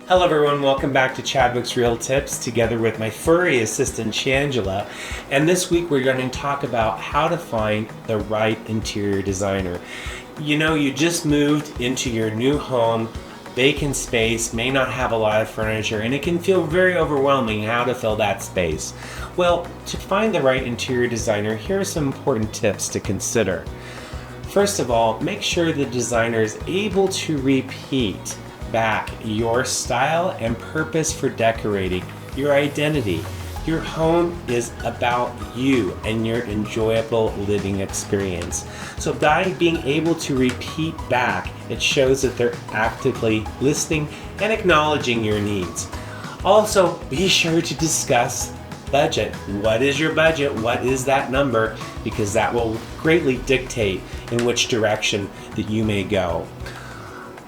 Hello everyone, welcome back to Chadwick's Real Tips together with my furry assistant Shangela. And this week we're going to talk about how to find the right interior designer. You know, you just moved into your new home, vacant space, may not have a lot of furniture, and it can feel very overwhelming how to fill that space. Well, to find the right interior designer, here are some important tips to consider. First of all, make sure the designer is able to repeat back your style and purpose for decorating, your identity. Your home is about you and your enjoyable living experience. So by being able to repeat back, it shows that they're actively listening and acknowledging your needs. Also, be sure to discuss budget. What is your budget? What is that number? Because that will greatly dictate in which direction that you may go.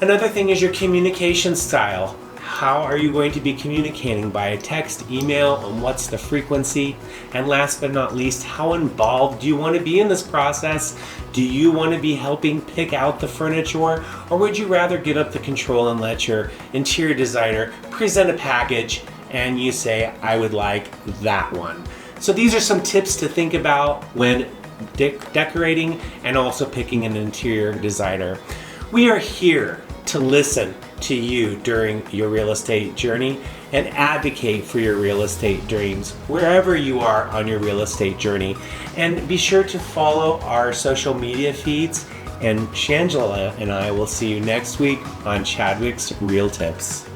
Another thing is your communication style. How are you going to be communicating? By a text, email, and what's the frequency? And last but not least, how involved do you want to be in this process? Do you want to be helping pick out the furniture? Or would you rather give up the control and let your interior designer present a package and you say, I would like that one? So these are some tips to think about when decorating and also picking an interior designer. We are here to listen to you during your real estate journey and advocate for your real estate dreams wherever you are on your real estate journey. And be sure to follow our social media feeds, and Shangela and I will see you next week on Chadwick's Real Tips.